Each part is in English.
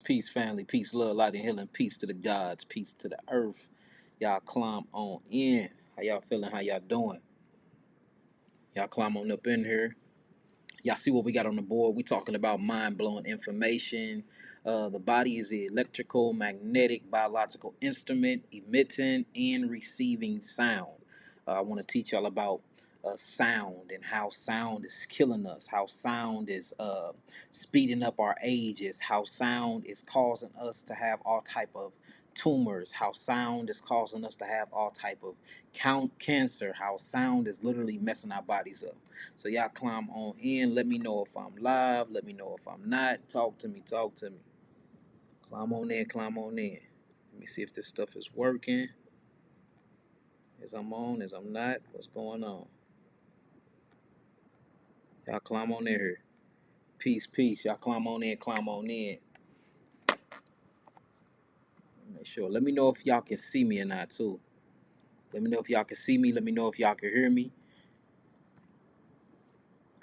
Peace, family. Peace, love, light, and healing. Peace to the gods. Peace to the earth. Y'all climb on in. How y'all feeling? How y'all doing? Y'all climb on up in here. Y'all see what we got on the board. We talking about mind-blowing information. The body is an electrical, magnetic, biological instrument emitting and receiving sound. I want to teach y'all about sound and how sound is killing us, how sound is speeding up our ages, how sound is causing us to have all type of tumors, how sound is causing us to have all type of cancer, how sound is literally messing our bodies up. So y'all climb on in. Let me know if I'm live. Let me know if I'm not. Talk to me. Talk to me. Climb on in. Climb on in. Let me see if this stuff is working. As I'm on, as I'm not. What's going on? Y'all climb on in here. Peace, peace. Y'all climb on in. Climb on in. Make sure. Let me know if y'all can see me or not too. Let me know if y'all can see me. Let me know if y'all can hear me.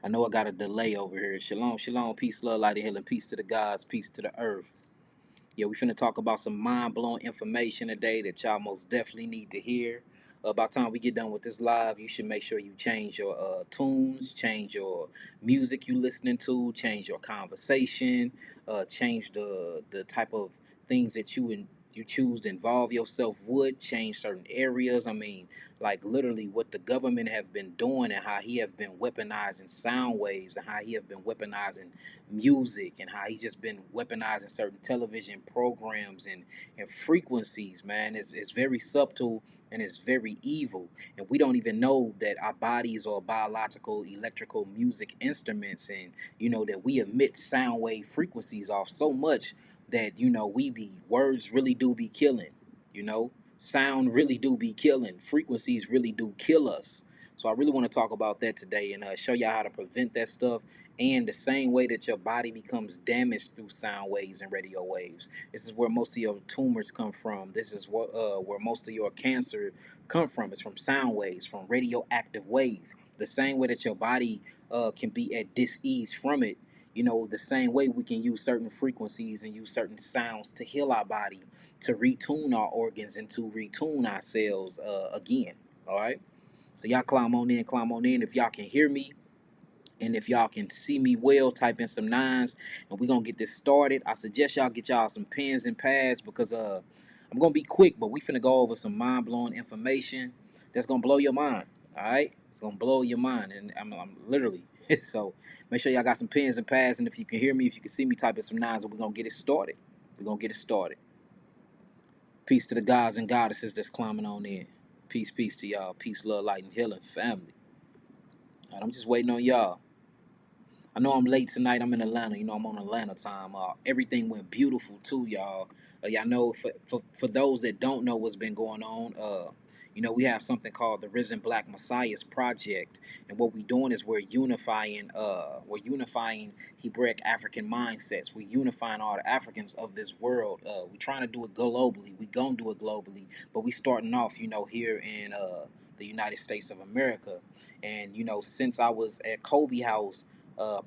I know I got a delay over here. Shalom, shalom. Peace, love, light, and healing. Peace to the gods. Peace to the earth. Yeah, we finna talk about some mind-blowing information today that y'all most definitely need to hear. By the time we get done with this live, you should make sure you change your tunes, change your music you listening to, change your conversation, change the type of things that you choose to involve yourself with, change certain areas. I mean, like literally what the government have been doing and how he have been weaponizing sound waves and how he have been weaponizing music and how he's just been weaponizing certain television programs and frequencies, man. It's very subtle and it's very evil. And we don't even know that our bodies are biological, electrical music instruments, and that we emit sound wave frequencies off so much that we be words really do be killing, sound really do be killing, frequencies really do kill us. So I really want to talk about that today and show y'all how to prevent that stuff, and the same way that your body becomes damaged through sound waves and radio waves. This is where most of your tumors come from. This is where most of your cancer come from. It's from sound waves, from radioactive waves. The same way that your body can be at dis-ease from it, the same way we can use certain frequencies and use certain sounds to heal our body, to retune our organs, and to retune ourselves again. All right. So y'all climb on in, climb on in. If y'all can hear me and if y'all can see me well, type in some nines and we're gonna get this started. I suggest y'all get y'all some pens and pads because I'm gonna be quick, but we finna go over some mind-blowing information that's gonna blow your mind. All right, it's gonna blow your mind, and I'm literally so make sure y'all got some pens and pads, and if you can hear me, if you can see me, type in some nines and we're gonna get it started. We're gonna get it started. Peace to the gods and goddesses that's climbing on in. Peace, peace to y'all. Peace, love, light, and healing, family. All right, I'm just waiting on y'all. I know I'm late tonight. I'm in Atlanta. I'm on Atlanta time. Everything went beautiful too, y'all. Y'all know for those that don't know what's been going on. We have something called the Risen Black Messiahs Project, and what we're doing is we're unifying. We're unifying Hebraic African mindsets. We're unifying all the Africans of this world. We're trying to do it globally. We gonna do it globally, but we starting off, here in the United States of America. And since I was at Kobe House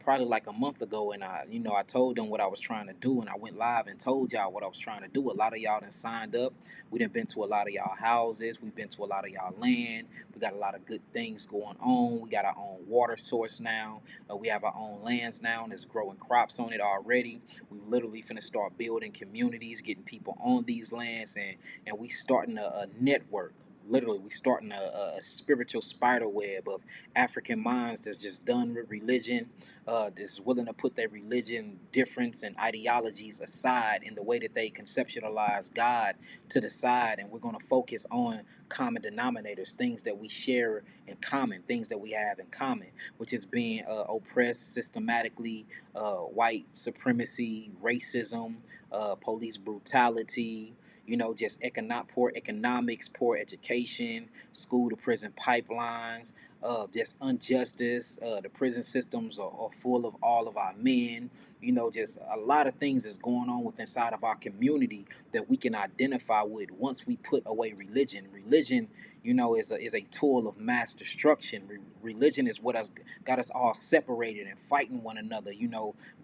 probably like a month ago, and I told them what I was trying to do, and I went live and told y'all what I was trying to do. A lot of y'all done signed up. We done been to a lot of y'all houses. We've been to a lot of y'all land. We got a lot of good things going on. We got our own water source now. We have our own lands now, and there's growing crops on it already. We literally finna start building communities, getting people on these lands, and we starting a network. Literally, we starting a spiritual spider web of African minds that's just done with religion, that's willing to put their religion difference and ideologies aside in the way that they conceptualize God to the side, and we're going to focus on common denominators, things that we share in common, things that we have in common, which is being oppressed systematically, white supremacy, racism, police brutality, just poor economics, poor education, school to prison pipelines, just injustice. The prison systems are full of all of our men. Just a lot of things that's going on with inside of our community that we can identify with once we put away religion. Religion, is a tool of mass destruction. Religion is what has got us all separated and fighting one another.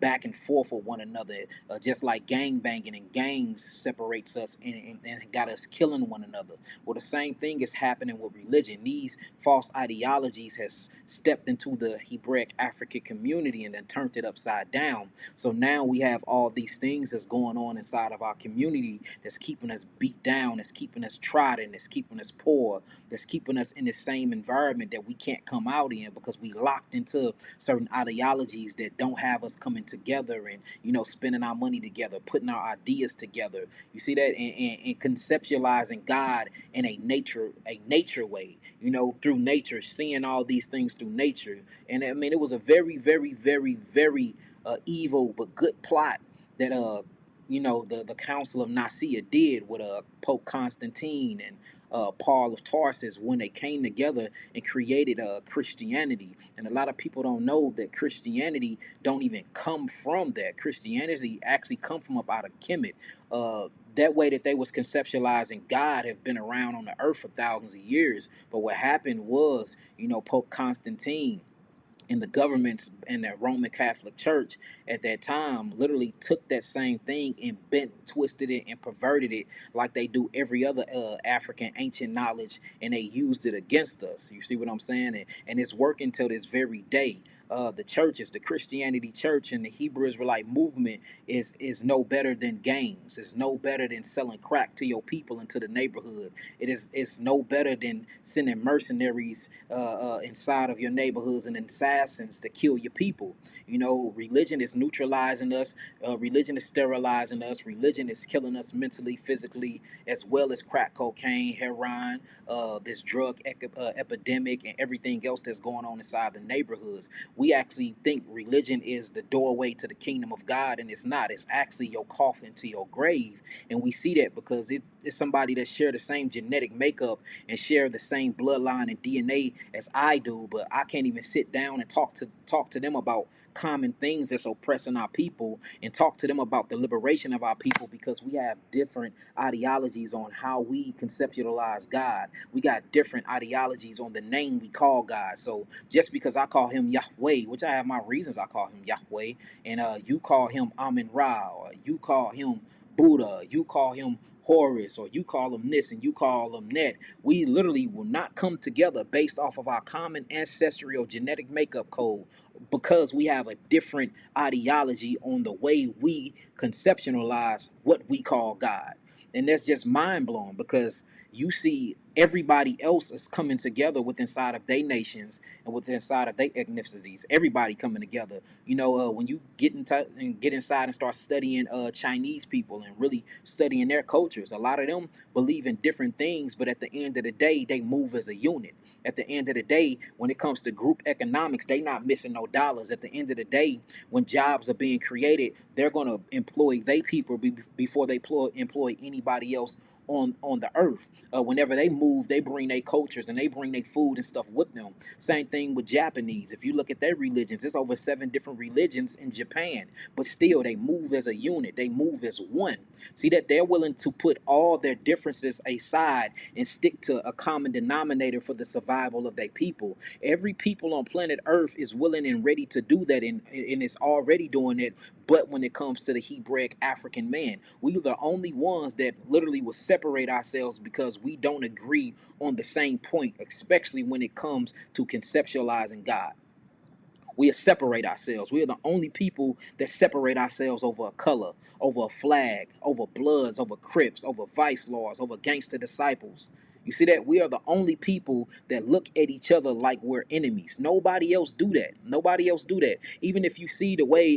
Back and forth with one another. Just like gang banging and gangs separates us and got us killing one another. Well, the same thing is happening with religion. These false ideologies has stepped into the Hebraic African community and then turned it upside down. So now we have all these things that's going on inside of our community that's keeping us beat down, that's keeping us trodden, that's keeping us poor, that's keeping us in the same environment that we can't come out in because we locked into certain ideologies that don't have us coming together and spending our money together, putting our ideas together. You see that, and conceptualizing God in a nature way, through nature, seeing all these things through nature. And I mean, it was a very, very, very, very evil but good plot that the Council of Nicaea did with Pope Constantine and Paul of Tarsus when they came together and created Christianity. And a lot of people don't know that Christianity don't even come from that. Christianity actually come from up out of Kemet. That way that they was conceptualizing God have been around on the earth for thousands of years. But what happened was, Pope Constantine and the governments and the Roman Catholic Church at that time literally took that same thing and bent, twisted it, and perverted it like they do every other African ancient knowledge, and they used it against us. You see what I'm saying? And it's working till this very day. The churches, the Christianity church and the Hebrew Israelite movement is no better than gangs. It's no better than selling crack to your people into the neighborhood. It's no better than sending mercenaries inside of your neighborhoods and assassins to kill your people. Religion is neutralizing us. Religion is sterilizing us. Religion is killing us mentally, physically, as well as crack cocaine, heroin, this drug epidemic, and everything else that's going on inside the neighborhoods. We actually think religion is the doorway to the kingdom of God, and it's not. It's actually your coffin to your grave. And we see that because it's somebody that share the same genetic makeup and share the same bloodline and DNA as I do, but I can't even sit down and talk to them about common things that's oppressing our people and talk to them about the liberation of our people because we have different ideologies on how we conceptualize God. We got different ideologies on the name we call God. So just because I call him Yahweh, which I have my reasons I call him Yahweh, and you call him Amun Ra, or you call him Buddha, you call him Horus, or you call him this and you call him that, we literally will not come together based off of our common ancestral genetic makeup code because we have a different ideology on the way we conceptualize what we call God. And that's just mind blowing because you see everybody else is coming together with inside of their nations and with inside of their ethnicities. Everybody coming together. When you get inside and start studying Chinese people and really studying their cultures, a lot of them believe in different things, but at the end of the day, they move as a unit. At the end of the day, when it comes to group economics, they not missing no dollars. At the end of the day, when jobs are being created, they're going to employ they people before they employ anybody else on the earth. Whenever they move, they bring their cultures and they bring their food and stuff with them. Same thing with Japanese. If you look at their religions, there's over 7 different religions in Japan, but still they move as a unit. They move as one. See that they're willing to put all their differences aside and stick to a common denominator for the survival of their people. Every people on planet Earth is willing and ready to do that, and is already doing it. But when it comes to the Hebraic African man, we are the only ones that literally will separate ourselves because we don't agree on the same point, especially when it comes to conceptualizing God. We separate ourselves. We are the only people that separate ourselves over a color, over a flag, over Bloods, over Crips, over Vice Lords, over Gangster Disciples. You see that? We are the only people that look at each other like we're enemies. Nobody else do that. Nobody else do that. Even if you see the way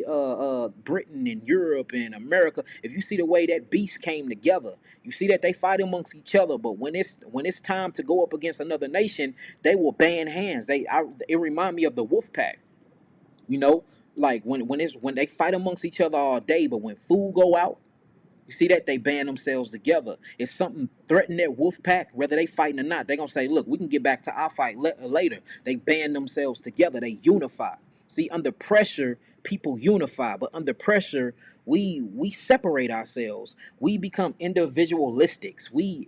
Britain and Europe and America, if you see the way that beast came together, you see that they fight amongst each other. But when it's time to go up against another nation, they will band hands. It remind me of the Wolf Pack. You know, like when they fight amongst each other all day, but when food go out, You see that? They band themselves together. If something threaten that wolf pack, whether they fighting or not, they're going to say, look, we can get back to our fight later. They band themselves together. They unify. See, under pressure, people unify. But under pressure, we separate ourselves. We become individualistics. We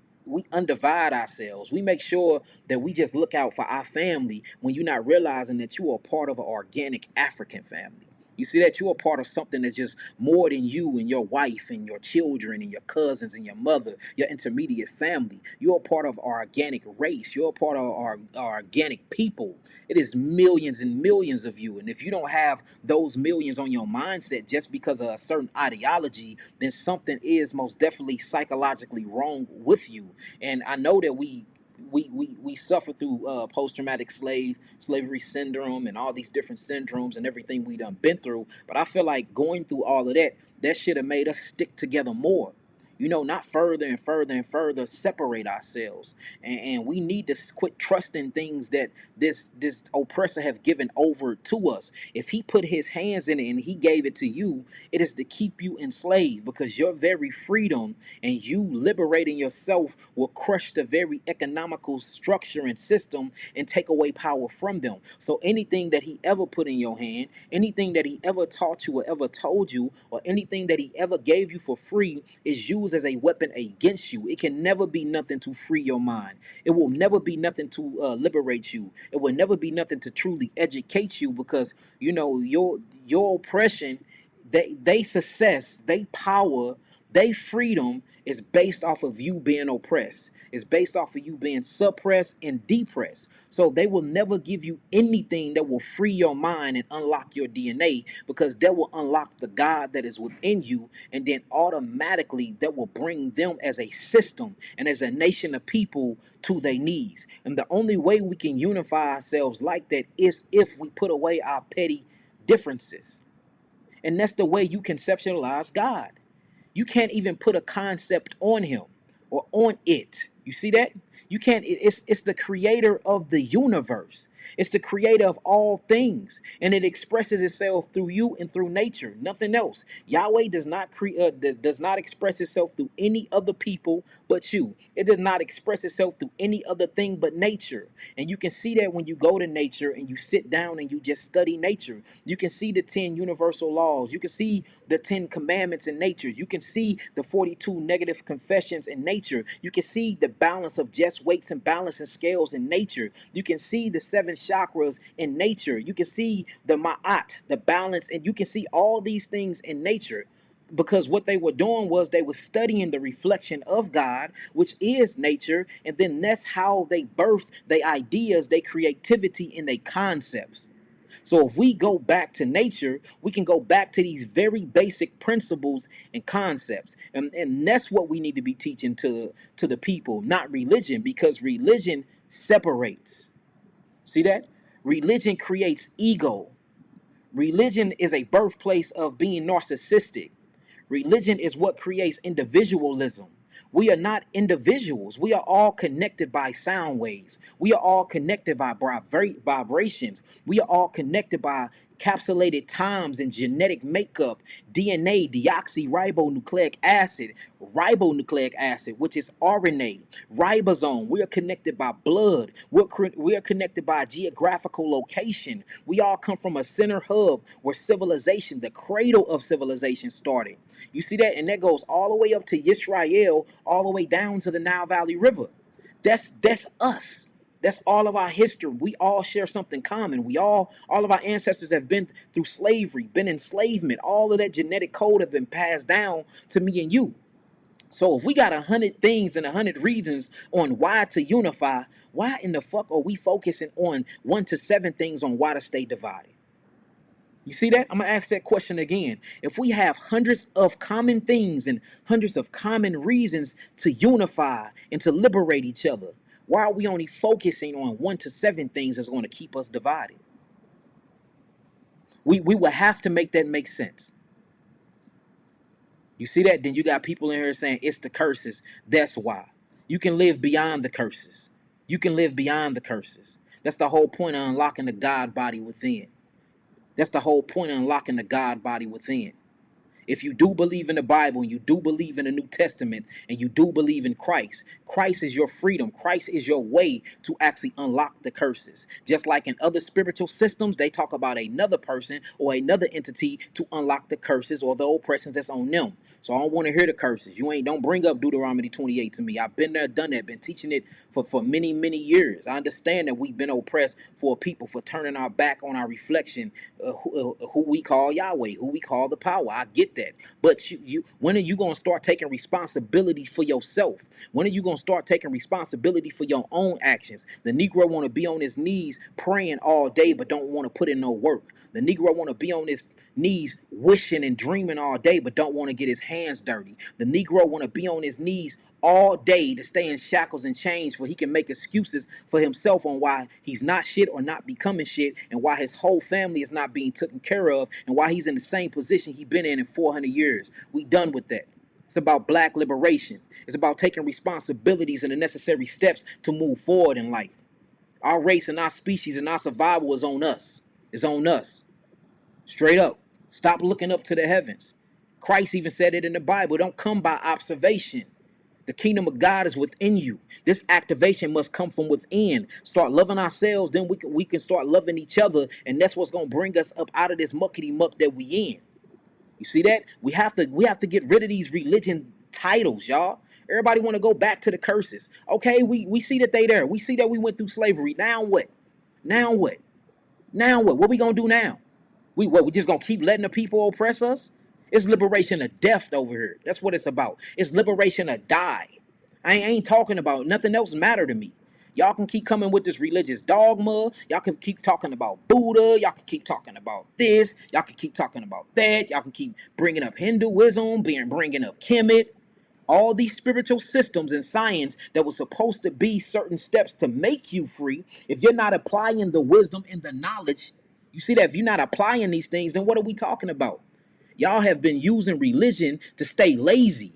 undivide ourselves. We make sure that we just look out for our family when you're not realizing that you are part of an organic African family. You see that you're a part of something that's just more than you and your wife and your children and your cousins and your mother, your intermediate family. You're a part of our organic race. You're a part of our organic people. It is millions and millions of you. And if you don't have those millions on your mindset just because of a certain ideology, then something is most definitely psychologically wrong with you. And I know that we suffer through post-traumatic slavery syndrome and all these different syndromes and everything we done been through, but I feel like going through all of that should have made us stick together more, not further and further and further separate ourselves. And we need to quit trusting things that this oppressor have given over to us. If he put his hands in it and he gave it to you, it is to keep you enslaved, because your very freedom and you liberating yourself will crush the very economical structure and system and take away power from them. So anything that he ever put in your hand, anything that he ever taught you or ever told you, or anything that he ever gave you for free is used as a weapon against you. It can never be nothing to free your mind. It will never be nothing to liberate you. It will never be nothing to truly educate you, because your oppression, they success, they power, they freedom is based off of you being oppressed. It's based off of you being suppressed and depressed. So they will never give you anything that will free your mind and unlock your DNA, because that will unlock the God that is within you, and then automatically that will bring them as a system and as a nation of people to their knees. And the only way we can unify ourselves like that is if we put away our petty differences. And that's the way you conceptualize God. You can't even put a concept on him or on it. You see that? You can't. It's the creator of the universe. It's the creator of all things, and it expresses itself through you and through nature. Nothing else. Yahweh does not does not express itself through any other people but you. It does not express itself through any other thing but nature. And you can see that when you go to nature and you sit down and you just study nature. You can see the 10 universal laws. You can see the 10 commandments in nature. You can see the 42 negative confessions in nature. You can see the balance of just weights and balance and scales in nature. You can see the 7 chakras in nature. You can see the ma'at, the balance, and you can see all these things in nature, because what they were doing was they were studying the reflection of God, which is nature, and then that's how they birth their ideas, their creativity, and their concepts. So if we go back to nature, we can go back to these very basic principles and concepts. And that's what we need to be teaching to the people, not religion, because religion separates. See that? Religion creates ego. Religion is a birthplace of being narcissistic. Religion is what creates individualism. We are not individuals. We are all connected by sound waves. We are all connected by vibrations. We are all connected by capsulated times and genetic makeup, DNA, ribonucleic acid, which is RNA, ribosome. We are connected by blood. We are connected by geographical location. We all come from a center hub where civilization, the cradle of civilization, started. You see that? And that goes all the way up to Yisrael, all the way down to the Nile Valley River. That's us. That's all of our history. We all share something common. All of our ancestors have been through slavery, been enslavement. All of that genetic code have been passed down to me and you. So if we got 100 things and 100 reasons on why to unify, why in the fuck are we focusing on 1 to 7 things on why to stay divided? You see that? I'm going to ask that question again. If we have hundreds of common things and hundreds of common reasons to unify and to liberate each other, why are we only focusing on 1 to 7 things that's going to keep us divided? We will have to make that make sense. You see that? Then you got people in here saying it's the curses. That's why. You can live beyond the curses. You can live beyond the curses. That's the whole point of unlocking the God body within. That's the whole point of unlocking the God body within. If you do believe in the Bible and you do believe in the New Testament and you do believe in Christ, Christ is your freedom. Christ is your way to actually unlock the curses. Just like in other spiritual systems, they talk about another person or another entity to unlock the curses or the oppressions that's on them. So I don't want to hear the curses. Don't bring up Deuteronomy 28 to me. I've been there, done that, been teaching it for many, many years. I understand that we've been oppressed for a people for turning our back on our reflection, who we call Yahweh, who we call the power. I get that. But when are you going to start taking responsibility for yourself? When are you going to start taking responsibility for your own actions? The Negro want to be on his knees praying all day, but don't want to put in no work. The Negro want to be on his knees wishing and dreaming all day, but don't want to get his hands dirty. The Negro want to be on his knees all day to stay in shackles and chains for he can make excuses for himself on why he's not shit or not becoming shit, and why his whole family is not being taken care of, and why he's in the same position he's been in 400 years. We done with that. It's about black liberation. It's about taking responsibilities and the necessary steps to move forward in life. Our race and our species and our survival is on us. It's on us. Straight up. Stop looking up to the heavens. Christ even said it in the Bible. Don't come by observation. The kingdom of God is within you. This activation must come from within. Start loving ourselves, then we can start loving each other, and that's what's gonna bring us up out of this muckety muck that we in. You see that? We have to get rid of these religion titles, y'all. Everybody want to go back to the curses. Okay, we see that they there. We see that we went through slavery. Now what? Now what? Now what? What we gonna do now? We just gonna keep letting the people oppress us? It's liberation of death over here. That's what it's about. It's liberation of die. I ain't talking about nothing else matter to me. Y'all can keep coming with this religious dogma. Y'all can keep talking about Buddha. Y'all can keep talking about this. Y'all can keep talking about that. Y'all can keep bringing up Hinduism, bringing up Kemet. All these spiritual systems and science that was supposed to be certain steps to make you free. If you're not applying the wisdom and the knowledge, you see that if you're not applying these things, then what are we talking about? Y'all have been using religion to stay lazy.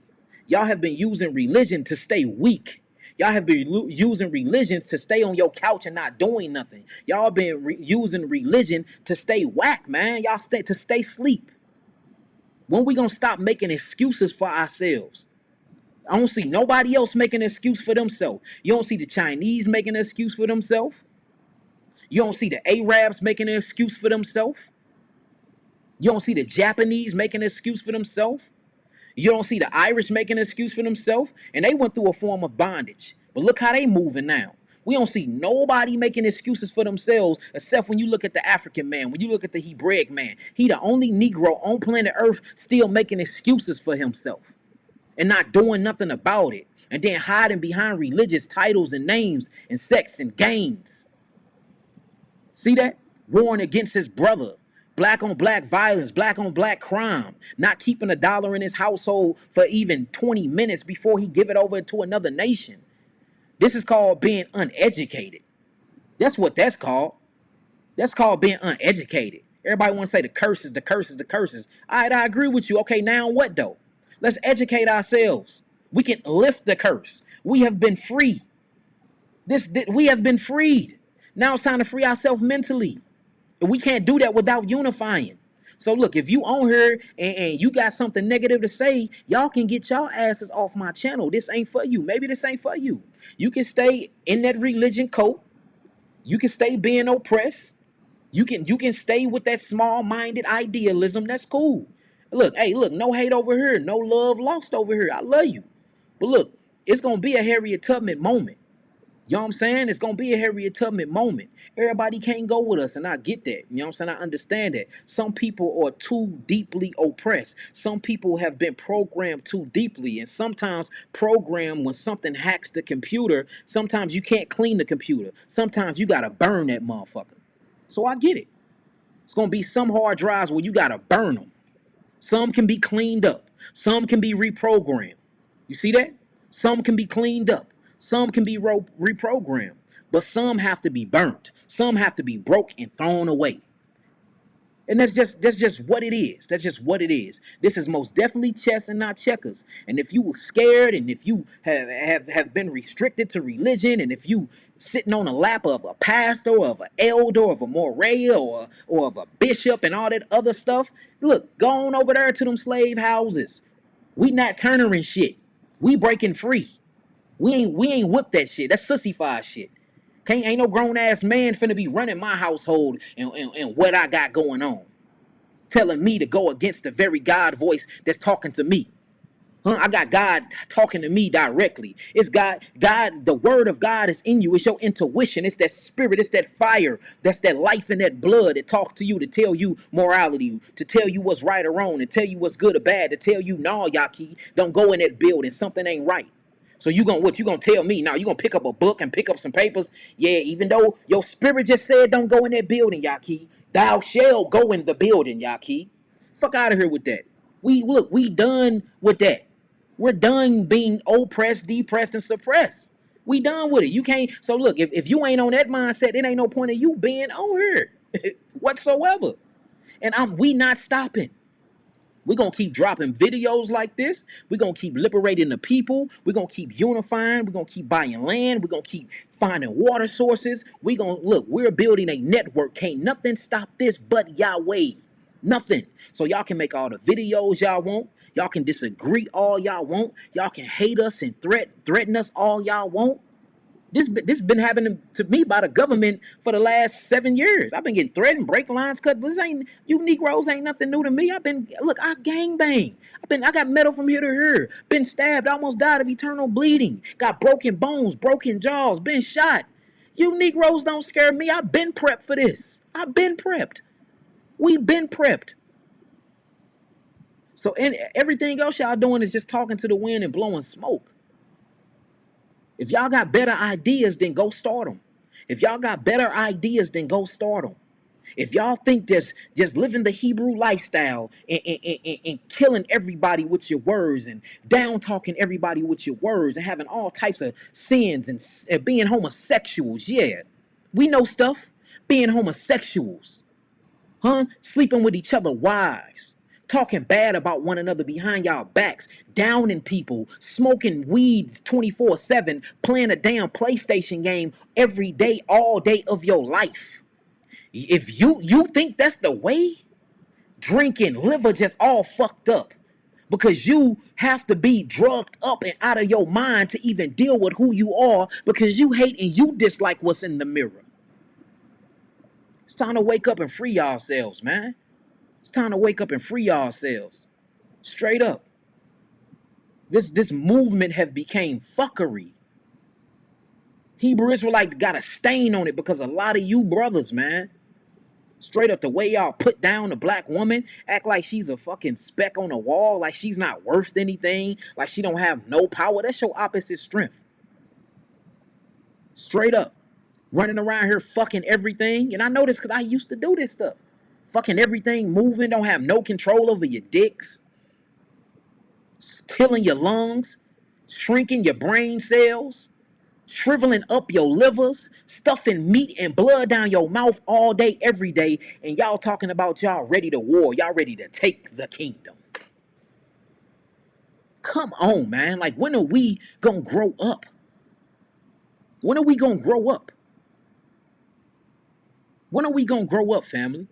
Y'all have been using religion to stay weak. Y'all have been using religions to stay on your couch and not doing nothing. Y'all been using religion to stay whack, man. Y'all to stay sleep. When we gonna stop making excuses for ourselves? I don't see nobody else making an excuse for themselves. You don't see the Chinese making an excuse for themselves. You don't see the Arabs making an excuse for themselves. You don't see the Japanese making an excuse for themselves. You don't see the Irish making an excuse for themselves. And they went through a form of bondage. But look how they moving now. We don't see nobody making excuses for themselves except when you look at the African man, when you look at the Hebraic man. He the only Negro on planet Earth still making excuses for himself and not doing nothing about it. And then hiding behind religious titles and names and sex and gains. See that? Warring against his brother. Black on black violence, black on black crime, not keeping a dollar in his household for even 20 minutes before he give it over to another nation. This is called being uneducated. That's what that's called. That's called being uneducated. Everybody want to say the curses, the curses, the curses. All right, I agree with you. Okay, now what though? Let's educate ourselves. We can lift the curse. We have been free. We have been freed. Now it's time to free ourselves mentally. We can't do that without unifying. So look, if you on here and you got something negative to say, y'all can get y'all asses off my channel. This ain't for you. Maybe this ain't for you. You can stay in that religion coat. You can stay being oppressed. You can stay with that small-minded idealism. That's cool. Look, hey, look, no hate over here. No love lost over here. I love you. But look, it's going to be a Harriet Tubman moment. You know what I'm saying? It's going to be a Harriet Tubman moment. Everybody can't go with us, and I get that. You know what I'm saying? I understand that. Some people are too deeply oppressed. Some people have been programmed too deeply, and sometimes programmed when something hacks the computer, sometimes you can't clean the computer. Sometimes you got to burn that motherfucker. So I get it. It's going to be some hard drives where you got to burn them. Some can be cleaned up. Some can be reprogrammed. You see that? Some can be cleaned up. Some can be reprogrammed, but some have to be burnt. Some have to be broke and thrown away. And that's just what it is. That's just what it is. This is most definitely chess and not checkers. And if you were scared, and if you have been restricted to religion, and if you sitting on the lap of a pastor, or of an elder, or of a moray, or of a bishop, and all that other stuff, look, go on over there to them slave houses. We not Turner and shit. We breaking free. We ain't whipped that shit. That's sussified shit. Ain't no grown ass man finna be running my household and what I got going on, telling me to go against the very God voice that's talking to me. Huh? I got God talking to me directly. It's God, the word of God is in you. It's your intuition. It's that spirit. It's that fire. That's that life in that blood that talks to you to tell you morality, to tell you what's right or wrong, to tell you what's good or bad, to tell you, no, Yaki, don't go in that building. Something ain't right. So you gonna tell me now? You gonna pick up a book and pick up some papers? Yeah, even though your spirit just said don't go in that building, Yaki. Thou shall go in the building, Yaki. Fuck out of here with that. We done with that. We're done being oppressed, depressed, and suppressed. We done with it. You can't. So look, if you ain't on that mindset, it ain't no point of you being on here whatsoever. And we not stopping. We're going to keep dropping videos like this. We're going to keep liberating the people. We're going to keep unifying. We're going to keep buying land. We're going to keep finding water sources. We're going to look, we're building a network. Can't nothing stop this but Yahweh. Nothing. So y'all can make all the videos y'all want. Y'all can disagree all y'all want. Y'all can hate us and threaten us all y'all want. This been happening to me by the government for the last 7 years. I've been getting threatened, break lines cut. This ain't, you Negroes ain't nothing new to me. I gang bang. I got metal from here to here. Been stabbed, almost died of eternal bleeding. Got broken bones, broken jaws, been shot. You Negroes don't scare me. I've been prepped for this. I've been prepped. We've been prepped. So everything else y'all doing is just talking to the wind and blowing smoke. If y'all got better ideas, then go start them. If y'all got better ideas, then go start them. If y'all think just living the Hebrew lifestyle and killing everybody with your words and down talking everybody with your words and having all types of sins and being homosexuals, yeah, we know stuff. Being homosexuals, huh? Sleeping with each other wives, talking bad about one another behind y'all backs, downing people, smoking weeds 24/7, playing a damn PlayStation game every day, all day of your life. If you think that's the way, drinking, liver just all fucked up. Because you have to be drugged up and out of your mind to even deal with who you are, because you hate and you dislike what's in the mirror. It's time to wake up and free yourselves, man. It's time to wake up and free yourselves. Straight up. This movement have became fuckery. Hebrew Israelite got a stain on it because a lot of you brothers, man. Straight up, the way y'all put down a black woman, act like she's a fucking speck on the wall, like she's not worth anything, like she don't have no power. That's your opposite strength. Straight up. Running around here fucking everything. And I know this because I used to do this stuff. Fucking everything, moving, don't have no control over your dicks. Killing your lungs. Shrinking your brain cells. Shriveling up your livers. Stuffing meat and blood down your mouth all day, every day. And y'all talking about y'all ready to war. Y'all ready to take the kingdom. Come on, man. Like, when are we gonna grow up? When are we gonna grow up? When are we gonna grow up, family?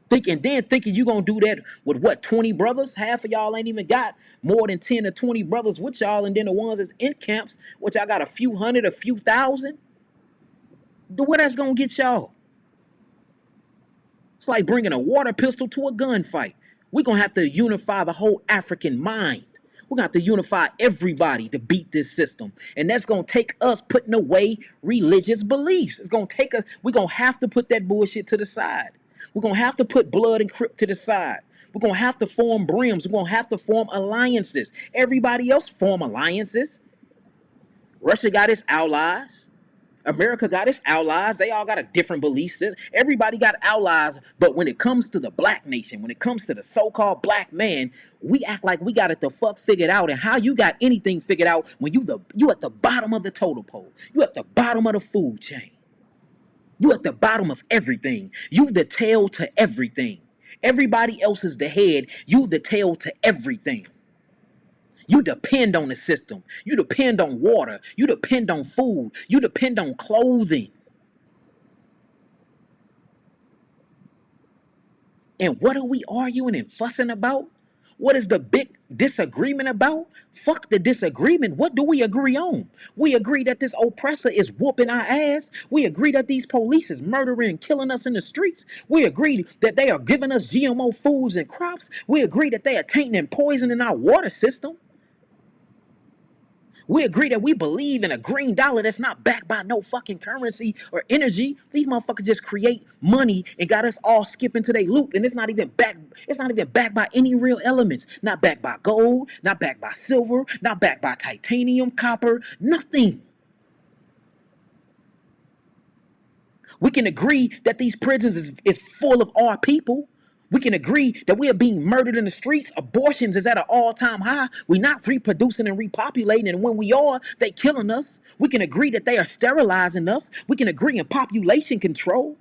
Thinking you gonna do that with what, 20 brothers? Half of y'all ain't even got more than 10 or 20 brothers with y'all, and then the ones that's in camps, which I got a few hundred, a few thousand. Where that's gonna get y'all? It's like bringing a water pistol to a gunfight. We're gonna have to unify the whole African mind. We're gonna have to unify everybody to beat this system. And that's gonna take us putting away religious beliefs. It's gonna take us, we're gonna have to put that bullshit to the side. We're going to have to put blood and crip to the side. We're going to have to form brims. We're going to have to form alliances. Everybody else form alliances. Russia got its allies. America got its allies. They all got a different belief system. Everybody got allies. But when it comes to the black nation, when it comes to the so-called black man, we act like we got it the fuck figured out. And how you got anything figured out when you at the bottom of the totem pole. You at the bottom of the food chain. You at the bottom of everything. You the tail to everything. Everybody else is the head. You the tail to everything. You depend on the system. You depend on water. You depend on food. You depend on clothing. And what are we arguing and fussing about? What is the big disagreement about? Fuck the disagreement. What do we agree on? We agree that this oppressor is whooping our ass. We agree that these police is murdering and killing us in the streets. We agree that they are giving us GMO foods and crops. We agree that they are tainting and poisoning our water system. We agree that we believe in a green dollar that's not backed by no fucking currency or energy. These motherfuckers just create money and got us all skipping to their loop. And it's not even backed. It's not even backed by any real elements. Not backed by gold. Not backed by silver. Not backed by titanium, copper. Nothing. We can agree that these prisons is full of our people. We can agree that we are being murdered in the streets. Abortions is at an all-time high. We're not reproducing and repopulating. And when we are, they killing us. We can agree that they are sterilizing us. We can agree in population control.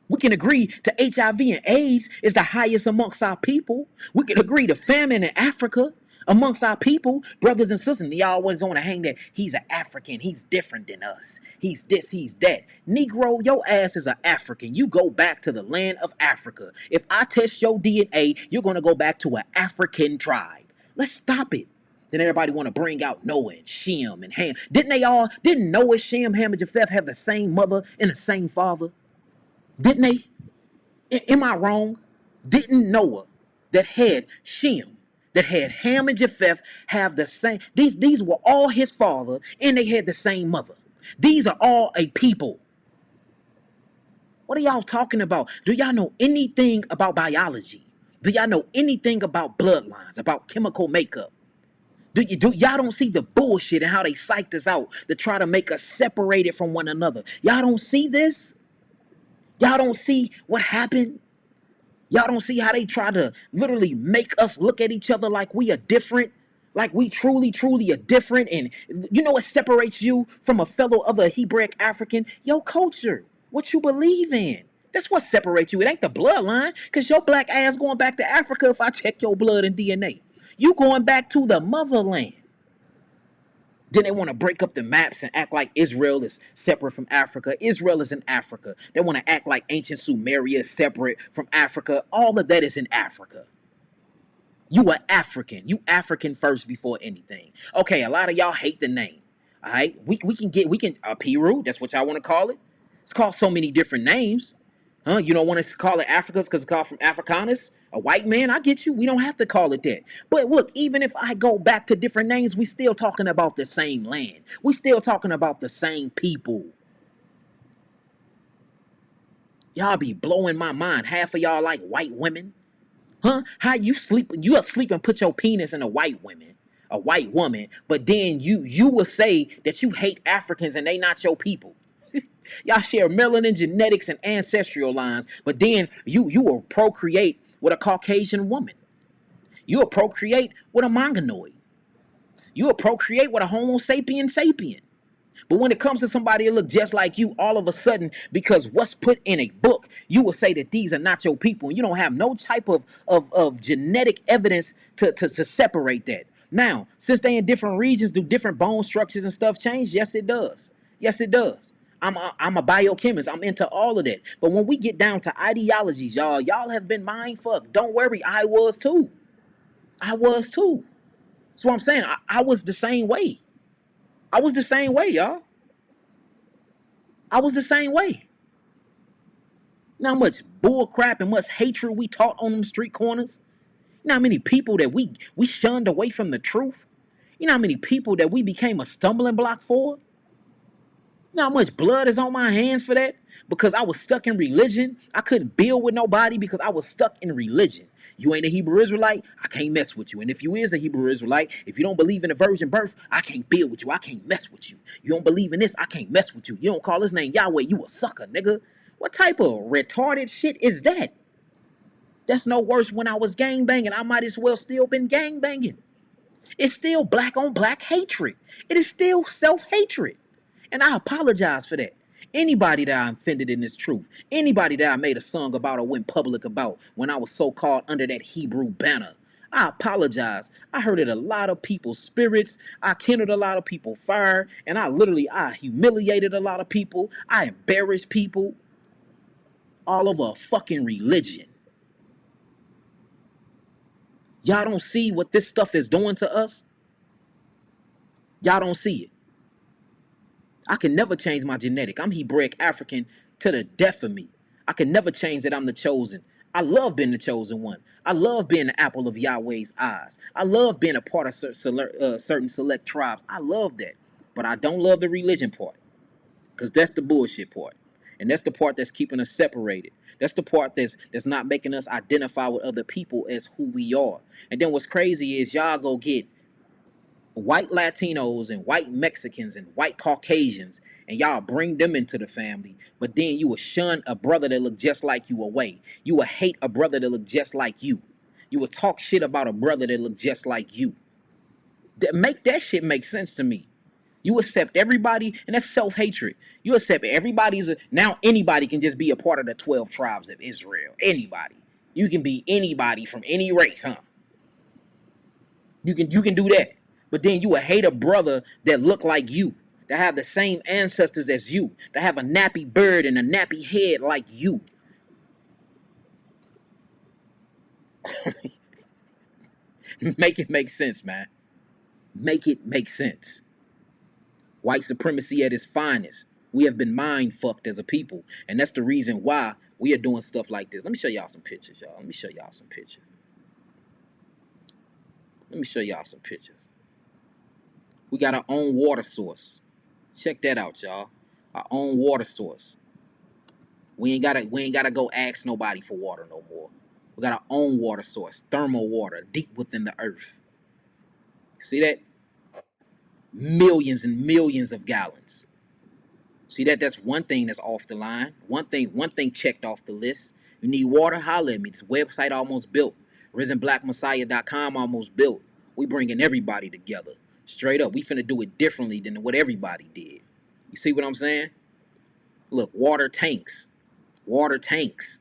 We can agree to HIV and AIDS is the highest amongst our people. We can agree to famine in Africa amongst our people, brothers and sisters. And y'all always want to hang that he's an African. He's different than us. He's this, he's that. Negro, your ass is an African. You go back to the land of Africa. If I test your DNA, you're going to go back to an African tribe. Let's stop it. Then everybody want to bring out Noah and Shem and Ham. Didn't Noah, Shem, Ham, and Japheth have the same mother and the same father? Didn't they? Am I wrong? Didn't Noah that had Shem, that had Ham and Japheth have the same? These were all his father, and they had the same mother. These are all a people. What are y'all talking about? Do y'all know anything about biology? Do y'all know anything about bloodlines, about chemical makeup? Y'all don't see the bullshit and how they psyched us out to try to make us separated from one another? Y'all don't see this? Y'all don't see what happened? Y'all don't see how they try to literally make us look at each other like we are different? Like we truly, truly are different? And you know what separates you from a fellow other Hebraic African? Your culture, what you believe in. That's what separates you. It ain't the bloodline, because your black ass going back to Africa if I check your blood and DNA. You going back to the motherland. Then they want to break up the maps and act like Israel is separate from Africa. Israel is in Africa. They want to act like ancient Sumeria is separate from Africa. All of that is in Africa. You are African. You African first before anything. Okay, a lot of y'all hate the name. All right, we can Peru. That's what y'all want to call it. It's called so many different names. Huh? You don't want to call it Africa because it's called from Africanus, a white man. I get you. We don't have to call it that. But look, even if I go back to different names, we still talking about the same land. We still talking about the same people. Y'all be blowing my mind. Half of y'all like white women. Huh? How you sleep? You asleep and put your penis in a white woman, but then you will say that you hate Africans and they not your people. Y'all share melanin genetics and ancestral lines, but then you will procreate with a Caucasian woman. You will procreate with a Mongoloid. You will procreate with a Homo sapien. But when it comes to somebody that look just like you, all of a sudden, because what's put in a book, you will say that these are not your people. And you don't have no type of genetic evidence to separate that. Now, since they in different regions, do different bone structures and stuff change? Yes, it does. Yes, it does. I'm a biochemist. I'm into all of that. But when we get down to ideologies, y'all have been mind fucked. Don't worry, I was too. That's what I'm saying. I was the same way. I was the same way, y'all. I was the same way. Now, how much bull crap and much hatred we taught on them street corners. You know how many people that we shunned away from the truth? You know how many people that we became a stumbling block for? You know how much blood is on my hands for that? Because I was stuck in religion. I couldn't build with nobody because I was stuck in religion. You ain't a Hebrew Israelite, I can't mess with you. And if you is a Hebrew Israelite, if you don't believe in the virgin birth, I can't build with you. I can't mess with you. You don't believe in this, I can't mess with you. You don't call his name Yahweh, you a sucker, nigga. What type of retarded shit is that? That's no worse. When I was gangbanging, I might as well still been gangbanging. It's still black on black hatred. It is still self-hatred. And I apologize for that. Anybody that I offended in this truth, anybody that I made a song about or went public about when I was so called under that Hebrew banner, I apologize. I hurted a lot of people's spirits. I kindled a lot of people fire. And I humiliated a lot of people. I embarrassed people all over a fucking religion. Y'all don't see what this stuff is doing to us? Y'all don't see it. I can never change my genetic. I'm Hebraic African to the death of me. I can never change that I'm the chosen. I love being the chosen one. I love being the apple of Yahweh's eyes. I love being a part of certain select tribes. I love that. But I don't love the religion part, because that's the bullshit part. And that's the part that's keeping us separated. That's the part that's not making us identify with other people as who we are. And then what's crazy is y'all go get white Latinos and white Mexicans and white Caucasians, and y'all bring them into the family, but then you will shun a brother that look just like you away. You will hate a brother that look just like you. You will talk shit about a brother that look just like you. Make that shit make sense to me. You accept everybody, and that's self-hatred. You accept now anybody can just be a part of the 12 tribes of Israel. Anybody. You can be anybody from any race, huh? You can do that. But then you would hate a brother that look like you, that have the same ancestors as you, that have a nappy bird and a nappy head like you. Make it make sense, man. Make it make sense. White supremacy at its finest. We have been mind fucked as a people. And that's the reason why we are doing stuff like this. Let me show y'all some pictures, y'all. Let me show y'all some pictures. Let me show y'all some pictures. We got our own water source. Check that out, y'all. Our own water source. We ain't gotta go ask nobody for water no more. We got our own water source, thermal water, deep within the earth. See that? Millions and millions of gallons. See that? That's one thing that's off the line. One thing checked off the list. You need water? Holler at me. This website almost built. RisenBlackMessiah.com almost built. We bringing everybody together. Straight up. We finna do it differently than what everybody did. You see what I'm saying? Look, water tanks. Water tanks.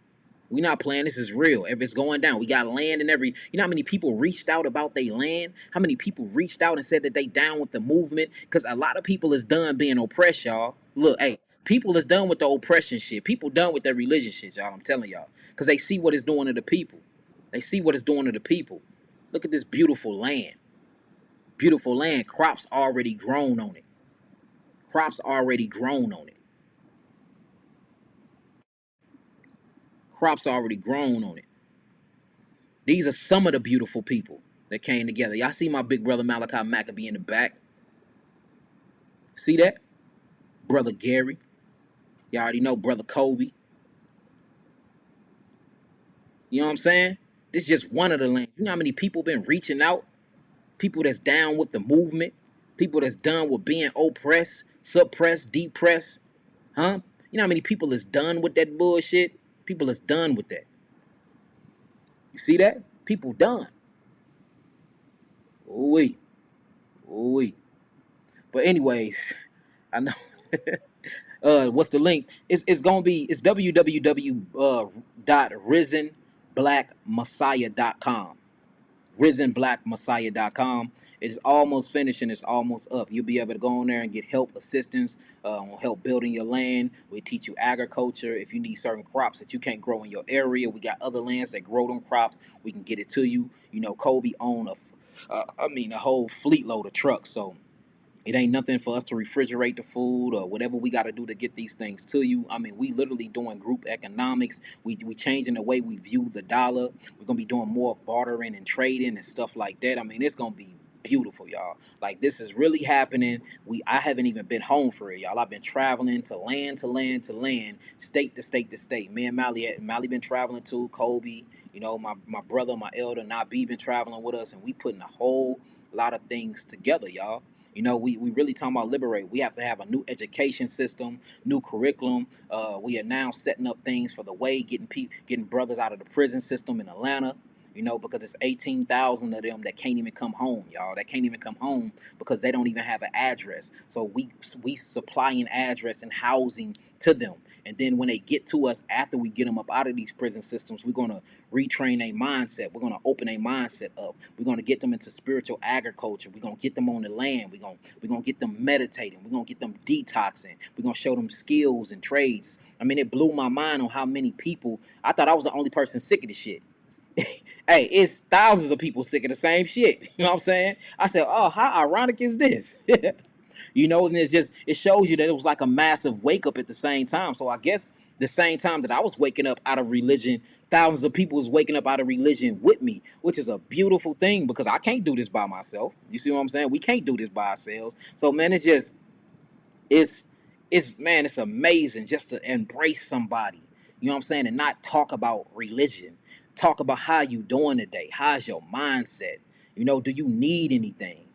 We not playing. This is real. If it's going down, we got land and you know how many people reached out about their land? How many people reached out and said that they down with the movement? Because a lot of people is done being oppressed, y'all. Look, hey, people is done with the oppression shit. People done with their religion shit, y'all. I'm telling y'all. Because they see what it's doing to the people. They see what it's doing to the people. Look at this beautiful land. Beautiful land. Crops already grown on it. Crops already grown on it. Crops already grown on it. These are some of the beautiful people that came together. Y'all see my big brother Malachi Maccabee in the back? See that? Brother Gary. Y'all already know brother Kobe. You know what I'm saying? This is just one of the lands. You know how many people been reaching out? People that's down with the movement. People that's done with being oppressed, suppressed, depressed. Huh? You know how many people is done with that bullshit? People is done with that. You see that? People done. Ooh-wee. Ooh-wee. But anyways, I know. What's the link? It's gonna be www.risenblackmessiah.com. risenblackmessiah.com. It's almost finished and it's almost up. You'll be able to go on there and get help, assistance, help building your land. We teach you agriculture. If you need certain crops that you can't grow in your area, we got other lands that grow them crops. We can get it to you. You know, Kobe owned a whole fleet load of trucks. So it ain't nothing for us to refrigerate the food or whatever we got to do to get these things to you. I mean, we literally doing group economics. We changing the way we view the dollar. We're going to be doing more of bartering and trading and stuff like that. I mean, it's going to be beautiful, y'all. Like, this is really happening. I haven't even been home for it, y'all. I've been traveling to land to land to land, state to state to state. Me and Mally been traveling too. Kobe, you know, my brother, my elder, Nabi been traveling with us, and we putting a whole lot of things together, y'all. You know, we really talking about liberate. We have to have a new education system, new curriculum. We are now setting up things for the way, getting brothers out of the prison system in Atlanta. You know, because it's 18,000 of them that can't even come home, y'all. That can't even come home because they don't even have an address. So we supply an address and housing to them. And then when they get to us after we get them up out of these prison systems, we're gonna retrain a mindset. We're gonna open a mindset up. We're gonna get them into spiritual agriculture. We're gonna get them on the land. We're gonna get them meditating. We're gonna get them detoxing. We're gonna show them skills and trades. I mean, it blew my mind on how many people. I thought I was the only person sick of this shit. Hey, it's thousands of people sick of the same shit. You know what I'm saying? I said, oh, how ironic is this? You know, and it shows you that it was like a massive wake up at the same time. So I guess the same time that I was waking up out of religion, thousands of people was waking up out of religion with me, which is a beautiful thing because I can't do this by myself. You see what I'm saying? We can't do this by ourselves. So man, it's man, it's amazing just to embrace somebody. You know what I'm saying? And not talk about religion. Talk about how you doing today. How's your mindset? You know, do you need anything?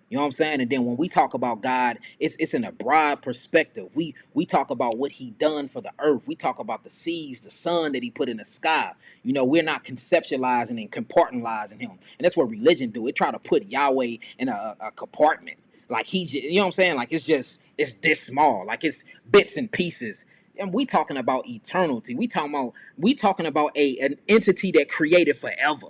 You know what I'm saying? And then when we talk about God, it's in a broad perspective. We talk about what he done for the earth. We talk about the seas, the sun that he put in the sky. You know, we're not conceptualizing and compartmentalizing him. And that's what religion do. It try to put Yahweh in a compartment. Like you know what I'm saying? Like it's this small. Like it's bits and pieces. And we talking about eternity. We talking about an entity that created forever.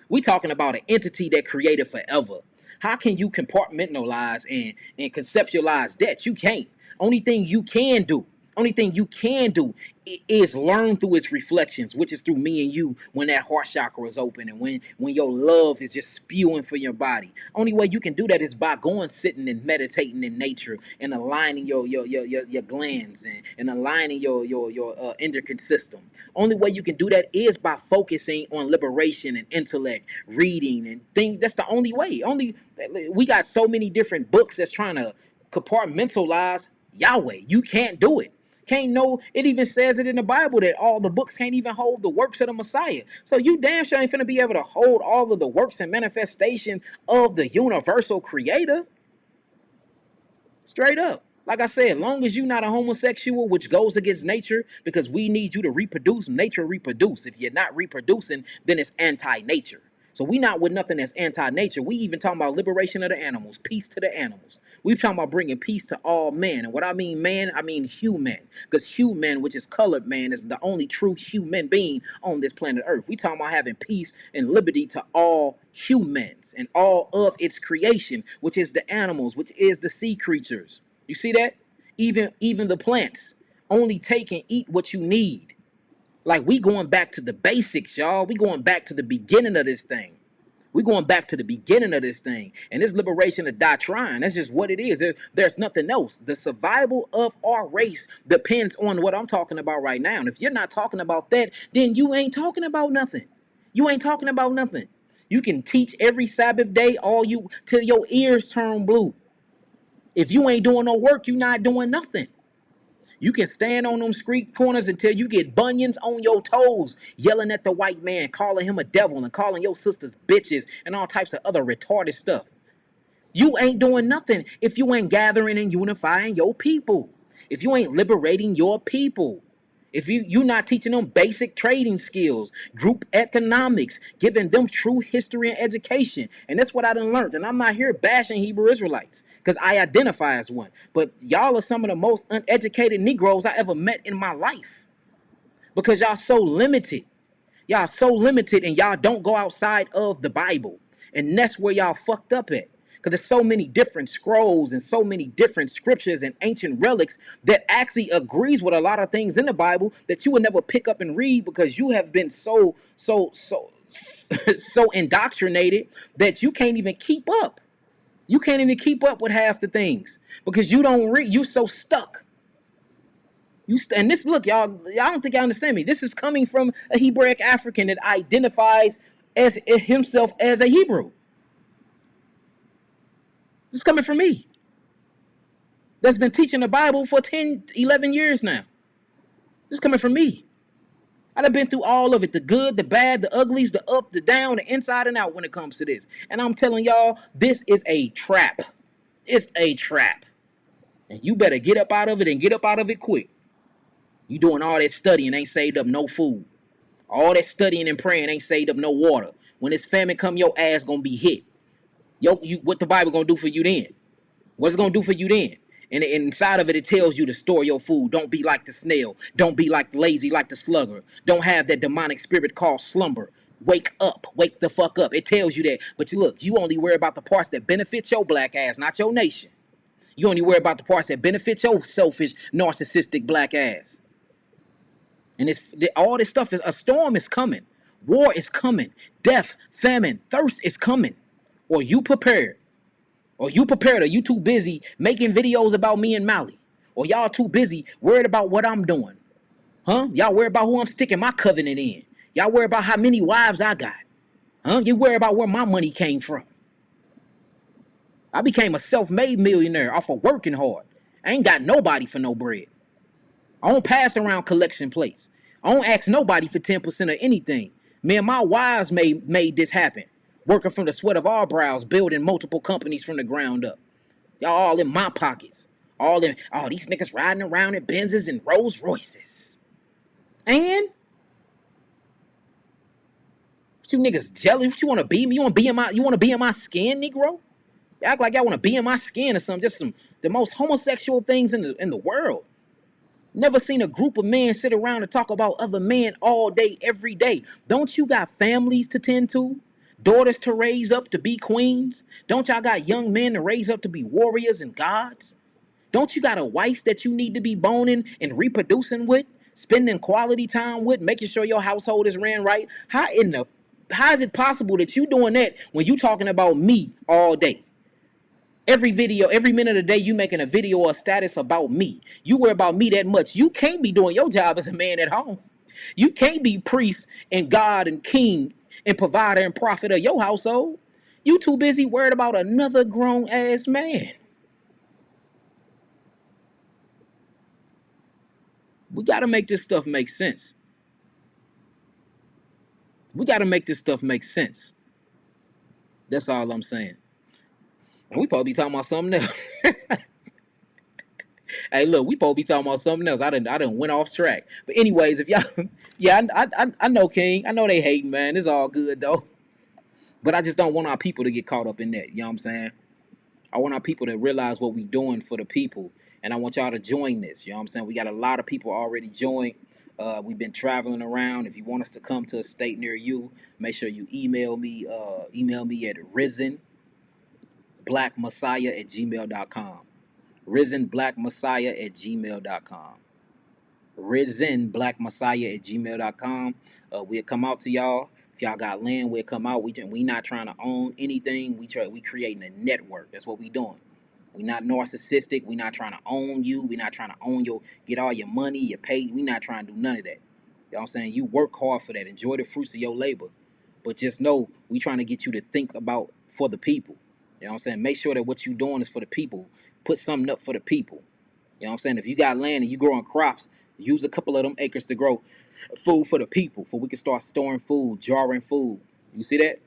We talking about an entity that created forever. How can you compartmentalize and conceptualize that? You can't. Only thing you can do, only thing you can do is learn through its reflections, which is through me and you when that heart chakra is open and when your love is just spewing for your body. Only way you can do that is by going sitting and meditating in nature and aligning your glands and aligning your endocrine system. Only way you can do that is by focusing on liberation and intellect, reading and things. That's the only way. We got so many different books that's trying to compartmentalize Yahweh. You can't do it. Can't know. It even says it in the Bible that all the books can't even hold the works of the Messiah. So you damn sure ain't finna be able to hold all of the works and manifestation of the universal creator. Straight up. Like I said, long as you're not a homosexual, which goes against nature, because we need you to reproduce, nature reproduce. If you're not reproducing, then it's anti-nature. So we not with nothing that's anti-nature. We even talking about liberation of the animals, peace to the animals. We talking about bringing peace to all men. And what I mean man, I mean human. Because human, which is colored man, is the only true human being on this planet Earth. We talking about having peace and liberty to all humans and all of its creation, which is the animals, which is the sea creatures. You see that? Even the plants. Only take and eat what you need. Like we going back to the basics, y'all. We going back to the beginning of this thing. We going back to the beginning of this thing. And this liberation of die trying, that's just what it is. There's nothing else. The survival of our race depends on what I'm talking about right now. And if you're not talking about that, then you ain't talking about nothing. You ain't talking about nothing. You can teach every Sabbath day all you till your ears turn blue. If you ain't doing no work, you're not doing nothing. You can stand on them street corners until you get bunions on your toes, yelling at the white man, calling him a devil and calling your sisters bitches and all types of other retarded stuff. You ain't doing nothing if you ain't gathering and unifying your people. If you ain't liberating your people. If you're not teaching them basic trading skills, group economics, giving them true history and education. And that's what I done learned. And I'm not here bashing Hebrew Israelites because I identify as one. But y'all are some of the most uneducated Negroes I ever met in my life because y'all so limited. Y'all so limited and y'all don't go outside of the Bible. And that's where y'all fucked up at. Because there's so many different scrolls and so many different scriptures and ancient relics that actually agrees with a lot of things in the Bible that you would never pick up and read because you have been so indoctrinated that you can't even keep up. You can't even keep up with half the things because you don't read. You so stuck. And this, look, y'all don't think y'all understand me. This is coming from a Hebraic African that identifies as himself as a Hebrew. This is coming from me. That's been teaching the Bible for 10, 11 years now. This is coming from me. I've been through all of it, the good, the bad, the uglies, the up, the down, the inside and out when it comes to this. And I'm telling y'all, this is a trap. It's a trap. And you better get up out of it and get up out of it quick. You doing all that studying ain't saved up no food. All that studying and praying ain't saved up no water. When this famine come, your ass gonna be hit. What the Bible gonna do for you then? What's it gonna do for you then? And inside of it, it tells you to store your food. Don't be like the snail. Don't be like lazy like the slugger. Don't have that demonic spirit called slumber. Wake up. Wake the fuck up. It tells you that. But look, you only worry about the parts that benefit your black ass, not your nation. You only worry about the parts that benefit your selfish, narcissistic black ass. And all this stuff is a storm is coming. War is coming. Death, famine, thirst is coming. Or you prepared. Or you prepared, or you too busy making videos about me and Mally. Or y'all too busy worried about what I'm doing. Huh? Y'all worried about who I'm sticking my covenant in. Y'all worried about how many wives I got. Huh? You worried about where my money came from. I became a self-made millionaire off of working hard. I ain't got nobody for no bread. I don't pass around collection plates. I don't ask nobody for 10% of anything. Me and my wives made this happen. Working from the sweat of our brows, building multiple companies from the ground up. Y'all all in my pockets. These niggas riding around in Benzes and Rolls Royces. And what you niggas jealous? What you wanna be? You wanna be in my skin, Negro? You act like y'all wanna be in my skin or something. Just the most homosexual things in the world. Never seen a group of men sit around and talk about other men all day, every day. Don't you got families to tend to? Daughters to raise up to be queens? Don't y'all got young men to raise up to be warriors and gods? Don't you got a wife that you need to be boning and reproducing with? Spending quality time with? Making sure your household is ran right? How is it possible that you doing that when you talking about me all day? Every video, every minute of the day, you making a video or a status about me. You worry about me that much. You can't be doing your job as a man at home. You can't be priest and God and king and provider and prophet of your household. You too busy worried about another grown ass man. We got to make this stuff make sense. We got to make this stuff make sense. That's all I'm saying. And we probably be talking about something else. Hey, look, we supposed to be talking about something else. I didn't went off track. But anyways, if y'all, yeah, I know King. I know they hating, man. It's all good though. But I just don't want our people to get caught up in that. You know what I'm saying? I want our people to realize what we doing for the people, and I want y'all to join this. You know what I'm saying? We got a lot of people already joined. We've been traveling around. If you want us to come to a state near you, make sure you email me. Email me at risenblackmessiah@gmail.com. risenblackmessiah@gmail.com. risenblackmessiah@gmail.com. We'll come out to y'all. If y'all got land, we'll come out. We not trying to own anything. We creating a network. That's what we doing. We not narcissistic. We not trying to own you. We not trying to own get all your money, your pay. We not trying to do none of that. You know what I'm saying? You work hard for that. Enjoy the fruits of your labor. But just know we trying to get you to think about for the people. You know what I'm saying? Make sure that what you doing is for the people. Put something up for the people. You know what I'm saying? If you got land and you growing crops, use a couple of them acres to grow food for the people, for we can start storing food, jarring food. You see that?